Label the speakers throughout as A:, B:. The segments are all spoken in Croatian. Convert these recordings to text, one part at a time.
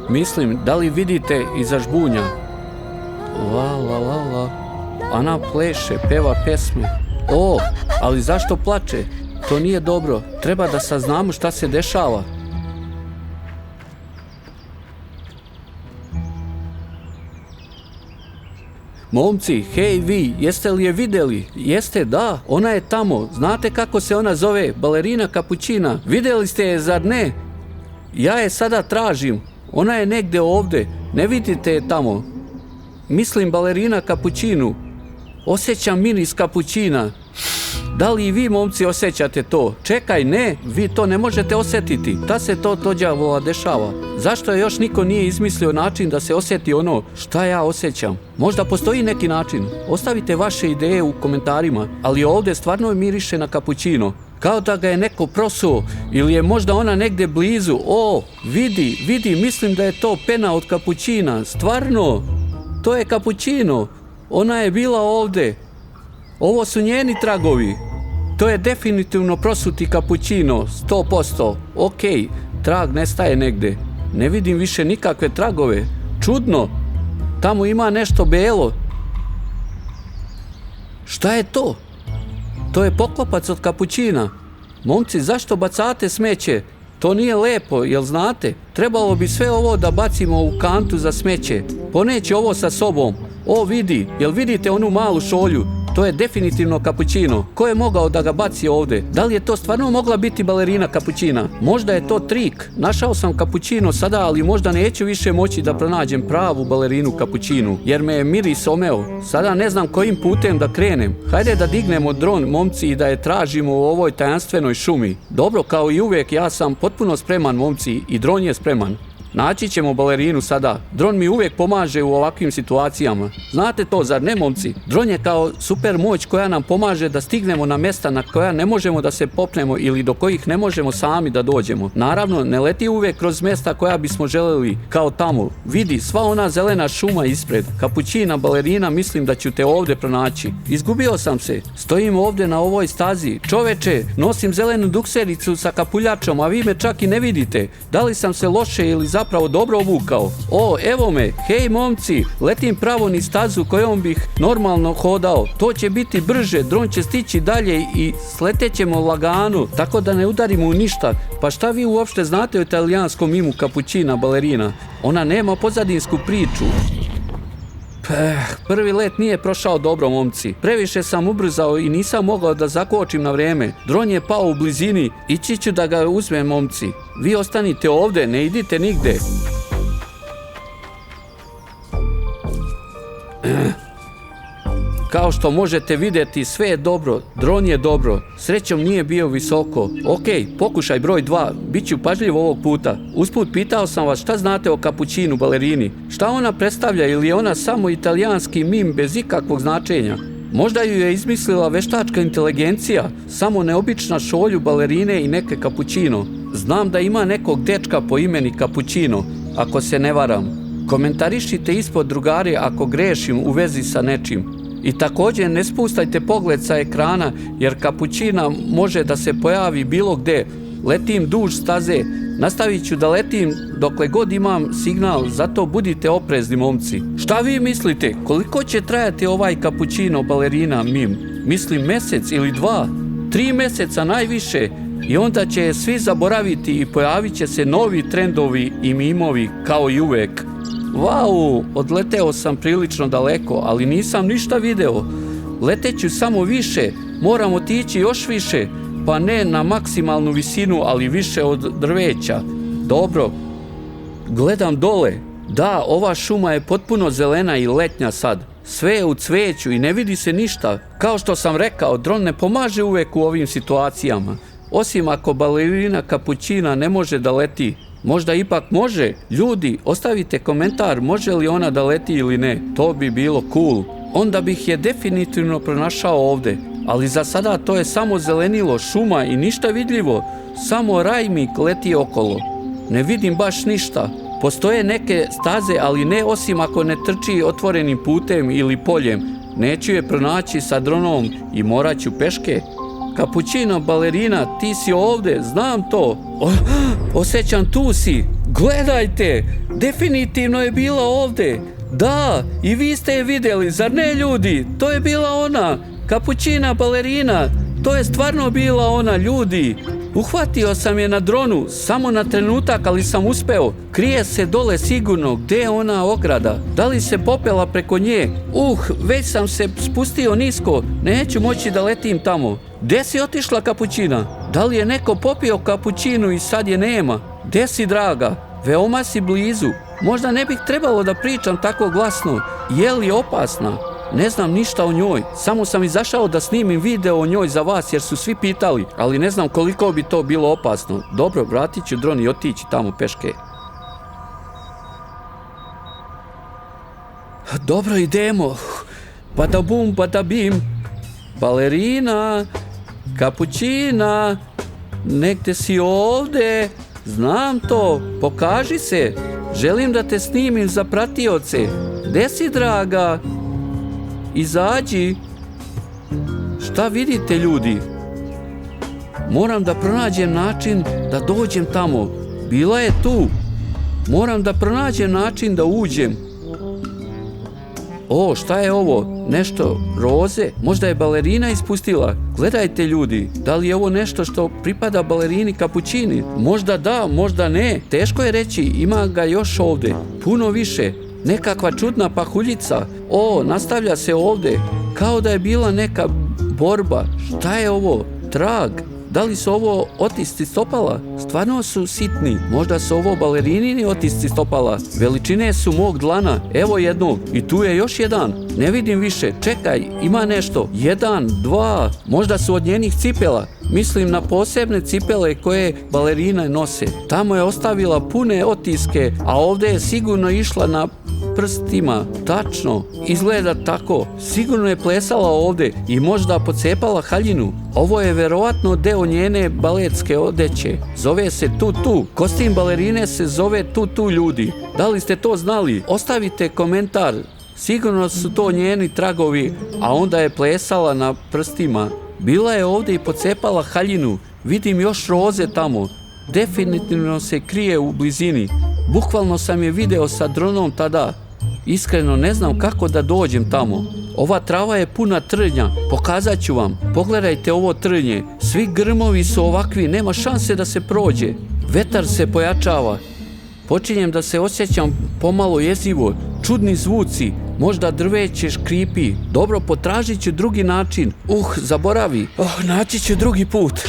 A: Mislim, da li vidite iza žbunja? La la la la. Ona pleše, peva pesme. O, ali zašto plače? To nije dobro. Treba da saznamo šta se dešava. Momci, hej vi, jeste li je vidjeli? Jeste, da, ona je tamo. Znate kako se ona zove? Balerina Kapućina. Vidjeli ste je, zar ne? Ja je sada tražim. Ona je negdje ovdje. Ne vidite je tamo. Mislim balerina Kapućinu. Osjećam miris kapućina. Da li i vi, momci, osjećate to? Čekaj, ne, vi to ne možete osjetiti. Da se to đavola dešava? Zašto još niko nije izmislio način da se osjeti ono šta ja osjećam? Možda postoji neki način. Ostavite vaše ideje u komentarima, ali ovdje stvarno miriše na kapućino. Kao da ga je neko prosuo, ili je možda ona negdje blizu. O, vidi, mislim da je to pena od kapućina. Stvarno, to je kapućino. Ona je bila ovdje. Ovo su njeni tragovi. To je definitivno prosuti kapućino, 100%. Ok, trag nestaje negdje. Ne vidim više nikakve tragove. Čudno. Tamo ima nešto belo. Šta je to? To je poklopac od kapućina. Momci, zašto bacate smeće? To nije lepo, jel znate? Trebalo bi sve ovo da bacimo u kantu za smeće. Poneći ovo sa sobom. O, jel vidite onu malu šolju? To je definitivno kapućino. Ko je mogao da ga baci ovdje? Da li je to stvarno mogla biti balerina Kapućina? Možda je to trik. Našao sam kapućino sada, ali možda neću više moći da pronađem pravu balerinu Kapućinu, jer me je miris omeo. Sada ne znam kojim putem da krenem. Hajde da dignemo dron, momci, i da je tražimo u ovoj tajanstvenoj šumi. Dobro, kao i uvijek, ja sam potpuno spreman, momci, i dron je spreman. Naći ćemo balerinu sada. Dron mi uvijek pomaže u ovakvim situacijama. Znate to, zar ne, momci? Dron je kao super moć koja nam pomaže da stignemo na mjesta na koja ne možemo da se popnemo ili do kojih ne možemo sami da dođemo. Naravno, ne leti uvijek kroz mjesta koja bismo željeli, kao tamo. Vidi, sva ona zelena šuma ispred. Kapućina, balerina, mislim da ću te ovdje pronaći. Izgubio sam se. Stojim ovdje na ovoj stazi. Čoveče, nosim zelenu duksericu sa kapuljačom, a vi me čak i ne vidite. Da li sam se loše ili zapravo dobro obukao? O, evo me, hej momci, letim pravo niz stazu kojom bih normalno hodao. To će biti brže, dron će stići dalje i sletećemo lagano, tako da ne udarimo u ništa. Pa šta vi uopšte znate o italijanskom mimu Kapućina balerina? Ona nema pozadinsku priču. Prvi let nije prošao dobro, momci. Previše sam ubrzao i nisam mogao da zakočim na vrijeme. Dron je pao u blizini. Ići ću da ga uzmem, momci. Vi ostanite ovdje, ne idite nigde. Kao što možete vidjeti, sve je dobro, dron je dobro, srećom nije bio visoko. Ok, pokušaj broj 2, bit ću pažljiv ovog puta. Usput pitao sam vas šta znate o Kapućinu balerini. Šta ona predstavlja, ili je ona samo italijanski mim bez ikakvog značenja? Možda ju je izmislila veštačka inteligencija, samo neobična šolju balerine i neke Kapućino. Znam da ima nekog dečka po imeni Kapućino, ako se ne varam. Komentarišite ispod, drugari, ako grešim u vezi sa nečim. I također ne spustajte pogled sa ekrana, jer Kapućina može da se pojavi bilo gde. Letim duž staze, nastavit ću da letim dokle god imam signal, zato budite oprezni, momci. Šta vi mislite, koliko će trajati ovaj Kapućino balerina mim? Mislim mjesec ili 2, 3 mjeseca najviše, i onda će je svi zaboraviti i pojavit će se novi trendovi i mimovi kao i uvek. Vau, odleteo sam prilično daleko, ali nisam ništa video. Leteću samo više, moram otići još više, pa ne na maksimalnu visinu, ali više od drveća. Dobro, gledam dole. Da, ova šuma je potpuno zelena i letnja sad. Sve je u cveću i ne vidi se ništa. Kao što sam rekao, dron ne pomaže uvijek u ovim situacijama. Osim ako balerina Kapućina ne može da leti. Možda ipak može. Ljudi, ostavite komentar može li ona da leti ili ne. To bi bilo cool. Onda bih je definitivno pronašao ovdje. Ali za sada to je samo zelenilo, šuma i ništa vidljivo. Samo rajmik leti okolo. Ne vidim baš ništa. Postoje neke staze, ali ne osim ako ne trči otvorenim putem ili poljem. Neću je pronaći sa dronom i morat ću peške. Kapućino, balerina, ti si ovdje, znam to. Osjećam, tu si. Gledajte, definitivno je bila ovdje. Da, i vi ste je vidjeli, zar ne ljudi? To je bila ona, kapućina balerina. To je stvarno bila ona, ljudi. Uhvatio sam je na dronu, samo na trenutak, ali sam uspeo. Krije se dole sigurno, gdje je ona ograda? Da li se popela preko nje? Već sam se spustio nisko, neću moći da letim tamo. Gdje si otišla, kapućina? Da li je neko popio kapućinu i sad je nema? Gdje si, draga? Veoma si blizu. Možda ne bih trebalo da pričam tako glasno. Je li opasna? Ne znam ništa o njoj, samo sam izašao da snimim video o njoj za vas jer su svi pitali, ali ne znam koliko bi to bilo opasno. Dobro, vratit ću dron i otići tamo peške. Dobro, idemo. Badabum, badabim. Balerina, kapućina, negdje si ovdje. Znam to, pokaži se. Želim da te snimim za pratioce. Gdje si, draga? Izađi. Šta vidite, ljudi? Moram da pronađem način da dođem tamo. Bila je tu. Moram da pronađem način da uđem. Šta je ovo? Nešto roze? Možda je balerina ispustila. Gledajte, ljudi, da li je ovo nešto što pripada balerini kapućini? Možda da, možda ne. Teško je reći, ima ga još ovdje. Puno više. Nekakva čudna pahuljica. Nastavlja se ovdje. Kao da je bila neka borba. Šta je ovo? Trag. Da li su ovo otisci stopala? Stvarno su sitni. Možda su ovo balerinini otisci stopala. Veličine su mog dlana. Evo jednog. I tu je još jedan. Ne vidim više. Čekaj, ima nešto. 1, 2. Možda su od njenih cipela. Mislim na posebne cipele koje balerine nose. Tamo je ostavila pune otiske, a ovdje je sigurno išla na prstima. Tačno. Izgleda tako. Sigurno je plesala ovdje i možda pocepala haljinu. Ovo je verovatno deo njene baletske odeće. Zove se tutu. Kostim balerine se zove tutu, ljudi. Da li ste to znali? Ostavite komentar. Sigurno su to njeni tragovi, a onda je plesala na prstima. Bila je ovdje i pocepala haljinu. Vidim još roze tamo. Definitivno se krije u blizini. Bukvalno sam je video sa dronom tada. Iskreno ne znam kako da dođem tamo. Ova trava je puna trnja. Pokazat ću vam. Pogledajte ovo trnje. Svi grmovi su ovakvi. Nema šanse da se prođe. Vetar se pojačava. Počinjem da se osjećam pomalo jezivo. Čudni zvuci. Možda drveće škripi. Dobro, potražit ću drugi način. Zaboravi. Naći ću drugi put.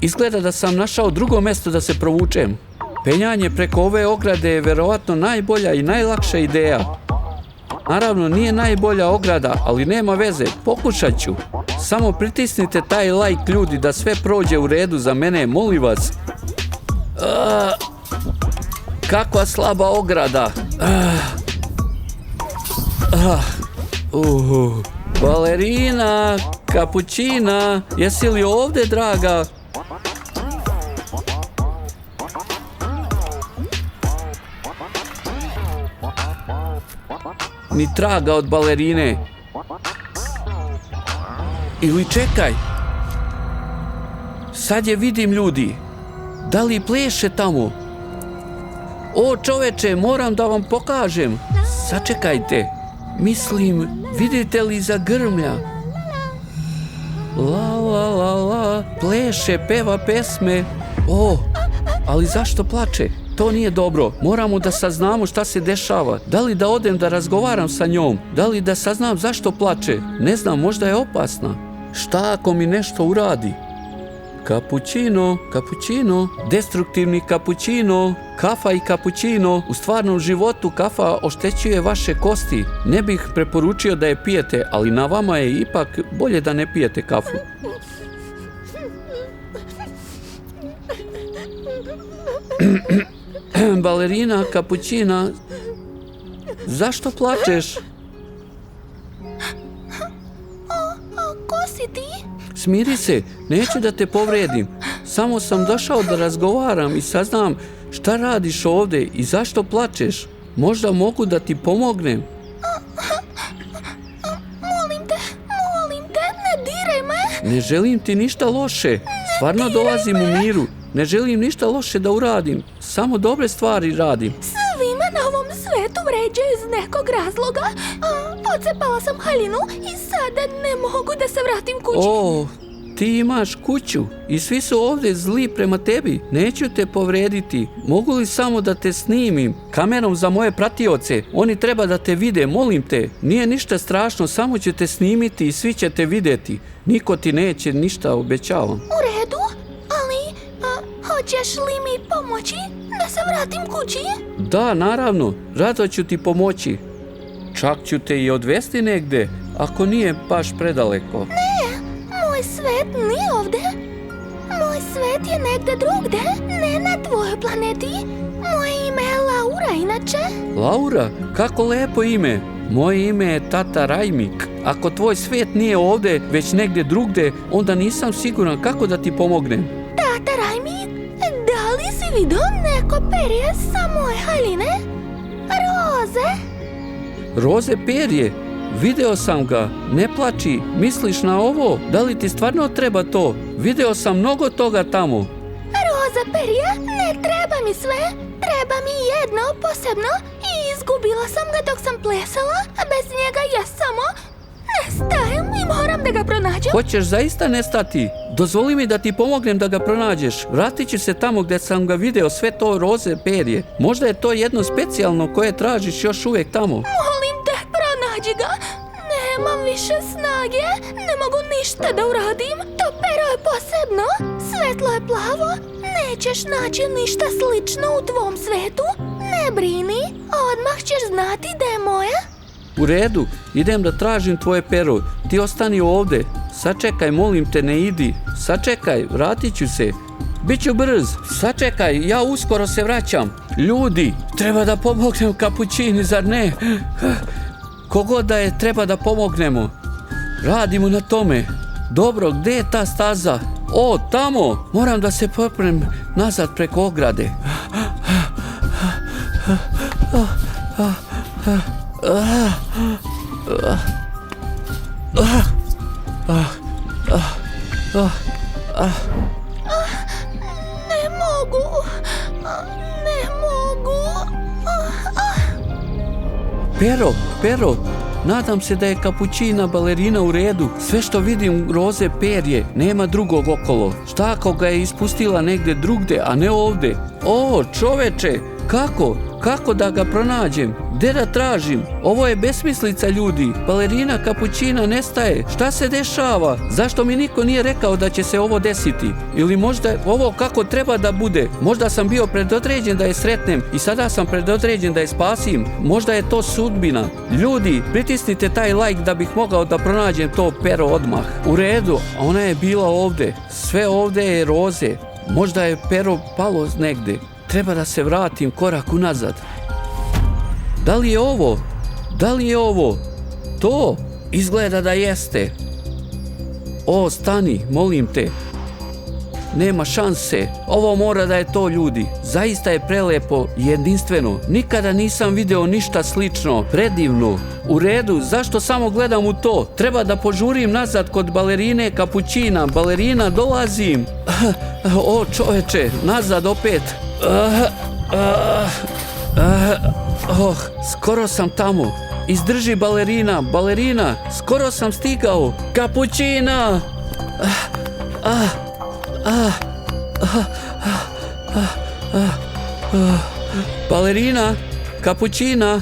A: Izgleda da sam našao drugo mjesto da se provučem. Penjanje preko ove ograde je verovatno najbolja i najlakša ideja. Naravno, nije najbolja ograda, ali nema veze, pokušat ću. Samo pritisnite taj like, ljudi, da sve prođe u redu za mene, molim vas. Kakva slaba ograda. Balerina, kapućina, jesi li ovdje, draga? Ni traga od balerine. Ili čekaj. Sad je vidim, ljudi. Da li pleše tamo? Čoveče, moram da vam pokažem. Sačekajte. Mislim, vidite li za grmlja? La la la la. Pleše, peva pesme. Ali zašto plače? To nije dobro. Moramo da saznamo šta se dešava. Da li da odem da razgovaram sa njom? Da li da saznam zašto plače? Ne znam, možda je opasna. Šta ako mi nešto uradi? Kapućino, kapućino, destruktivni kapućino, kafa i kapućino. U stvarnom životu kafa oštećuje vaše kosti. Ne bih preporučio da je pijete, ali na vama je ipak bolje da ne pijete kafu. Balerina, kapućina, zašto plačeš?
B: Ko si ti?
A: Smiri se, neću da te povredim. Samo sam došao da razgovaram i saznam šta radiš ovdje i zašto plačeš. Možda mogu da ti pomognem.
B: Molim te, ne diraj me.
A: Ne želim ti ništa loše. Stvarno dolazim u miru. Ne želim ništa loše da uradim. Samo dobre stvari radim.
B: Svima na ovom svetu vređaju iz nekog razloga. Pocepala sam haljinu i sada ne mogu da se vratim kući.
A: O, ti imaš kuću i svi su ovdje zli prema tebi. Neću te povrediti. Mogu li samo da te snimim kamerom za moje pratioce? Oni treba da te vide, molim te. Nije ništa strašno, samo ću te snimiti i svi će te vidjeti. Niko ti neće ništa, obećavam.
B: U redu, ali hoćeš li mi pomoći da se vratim kući?
A: Da, naravno, rado ću ti pomoći. Čak ću te i odvesti negde, ako nije baš predaleko.
B: Moj svet nije ovdje. Moj svet je negde drugde, ne na tvojoj planeti. Moje ime je Laura, inače.
A: Laura, kako lepo ime. Moje ime je Tata Rajmik. Ako tvoj svijet nije ovdje, već negdje drugde, onda nisam siguran kako da ti pomognem.
B: Tata Rajmik, da li si vidio neko perje sa moje haljine? Roze?
A: Roze perje? Video sam ga. Ne plači. Misliš na ovo? Da li ti stvarno treba to? Video sam mnogo toga tamo.
B: Roza perje? Ne treba mi sve. Treba mi jedno posebno i izgubila sam ga dok sam plesala, a bez njega ja samo nestajem i moram da ga pronađem.
A: Hoćeš zaista nestati? Dozvoli mi da ti pomognem da ga pronađeš. Vratit ću se tamo gdje sam ga video, sve to roze perje. Možda je to jedno specijalno koje tražiš još uvijek tamo.
B: Molim te, pronađi ga. Nemam više snage, ne mogu ništa da uradim. To pero je posebno, svetlo je plavo. Nećeš naći ništa slično u tvom svetu. Ne brini, odmah ćeš znati da je moje.
A: U redu, idem da tražim tvoje pero. Ti ostani ovdje. Sačekaj, molim te, ne idi. Sačekaj, vratit ću se. Biću brz. Sačekaj, ja uskoro se vraćam. Ljudi, treba da pomognem kapućini, zar ne? Kogod da je, treba da pomognemo. Radimo na tome. Dobro, gdje je ta staza? O, tamo! Moram da se poprem nazad preko ograde.
B: Ne mogu. Ne mogu.
A: Pero, nadam se da je kapućina balerina u redu. Sve što vidim roze perje, nema drugog okolo. Šta ako ga je ispustila negdje drugde, a ne ovdje? O, čoveče, kako da ga pronađem? Gdje da tražim? Ovo je besmislica, ljudi. Balerina kapućina nestaje. Šta se dešava? Zašto mi niko nije rekao da će se ovo desiti? Ili možda ovo kako treba da bude? Možda sam bio predodređen da je sretnem i sada sam predodređen da je spasim. Možda je to sudbina. Ljudi, pritisnite taj like da bih mogao da pronađem to pero odmah. U redu, ona je bila ovdje. Sve ovdje je roze. Možda je pero palo negdje. Treba da se vratim korak unazad. Da li je ovo? Da li je ovo? To? Izgleda da jeste. O, stani, molim te. Nema šanse. Ovo mora da je to, ljudi. Zaista je prelepo i jedinstveno. Nikada nisam video ništa slično. Predivno. U redu, zašto samo gledam u to? Treba da požurim nazad kod balerine kapućina. Balerina, dolazim. O, čoveče, nazad opet. Skoro sam tamo. Izdrži, balerina, skoro sam stigao. Kapućina! Balerina, kapućina,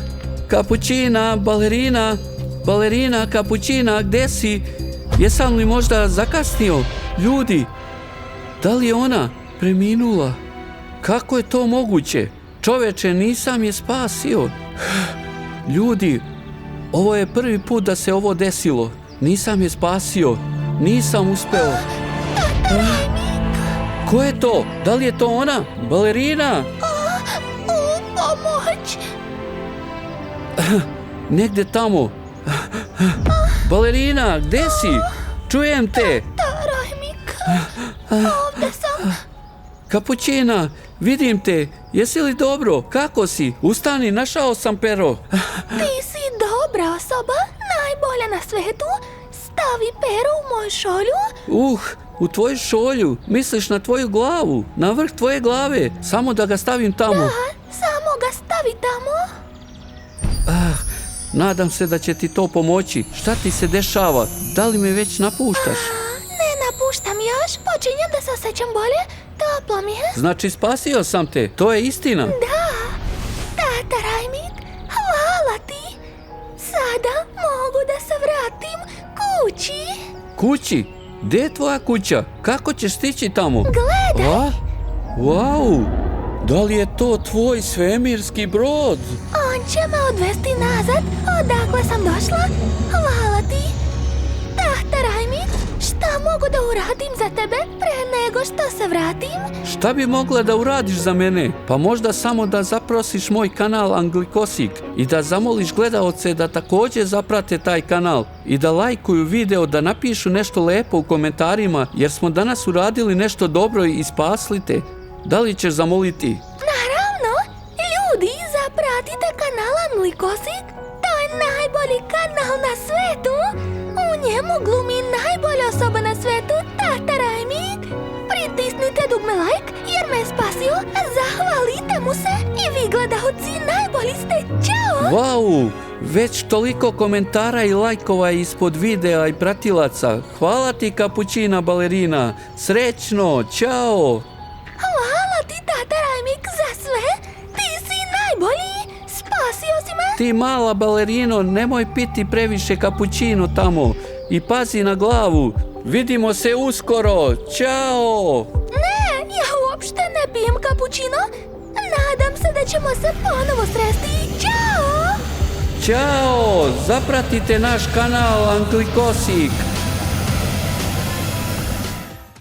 A: balerina, kapućina, gdje si? Jesam li možda zakasnio? Ljudi, da li je ona preminula? Kako je to moguće? Čoveče, nisam je spasio. Ljudi, ovo je prvi put da se ovo desilo. Nisam je spasio. Nisam uspeo. Ko je to? Da li je to ona? Balerina?
B: Pomoć!
A: Negde tamo. Balerina, gde si? Čujem te.
B: Rajmik, ovdje sam.
A: Kapućina, vidim te. Jesi li dobro? Kako si? Ustani, našao sam pero.
B: Ti si dobra osoba, najbolja na svetu. Stavi pero u moju šolju.
A: u tvoju šolju, misliš na tvoju glavu, na vrh tvoje glave, samo da ga stavim tamo.
B: Samo ga stavi tamo.
A: Nadam se da će ti to pomoći. Šta ti se dešava? Da li me već napuštaš?
B: Ne napuštam još, počinjem da se osjećam bolje, toplo mi je.
A: Znači spasio sam te, to je istina.
B: Tata Rajmit, hvala ti. Sada mogu da se vratim kući.
A: Kući? Gdje je tvoja kuća? Kako ćeš stići tamo?
B: Gledaj.
A: A? Wow! Da li je to tvoj svemirski brod?
B: On će me odvesti nazad, odakle sam došla. Hvala ti. Tata Rajmit, šta mogu da uradim za tebe pre nego što se vratim?
A: Šta bi mogla da uradiš za mene? Pa možda samo da zaprosiš moj kanal Anglikosik i da zamoliš gledaoce da također zaprate taj kanal i da lajkuju video, da napišu nešto lepo u komentarima, jer smo danas uradili nešto dobro i spasli te. Da li ćeš zamoliti?
B: Naravno, ljudi, zapratite kanal Anglikosik. To je najbolji kanal na svetu. U njemu glumi najbolja osoba na svetu, Tata Rajmit. Pritisnite dugme like jer me je spasio. Zahvalite mu se i vi gledaoci najbolji ste. Ćao!
A: Wow! Već toliko komentara i lajkova ispod videa i pratilaca. Hvala ti, kapućina balerina. Srećno, ćao!
B: Hvala ti, Tata Rajmik, za sve. Ti si najbolji. Spasio si me.
A: Ti mala balerino, nemoj piti previše kapućino tamo. I pazi na glavu. Vidimo se uskoro. Ćao!
B: Ne, ja uopšte ne pijem kapućino. Nadam se da ćemo se ponovo sresti. Ćao!
A: Ćao! Zapratite naš kanal Anglikosik.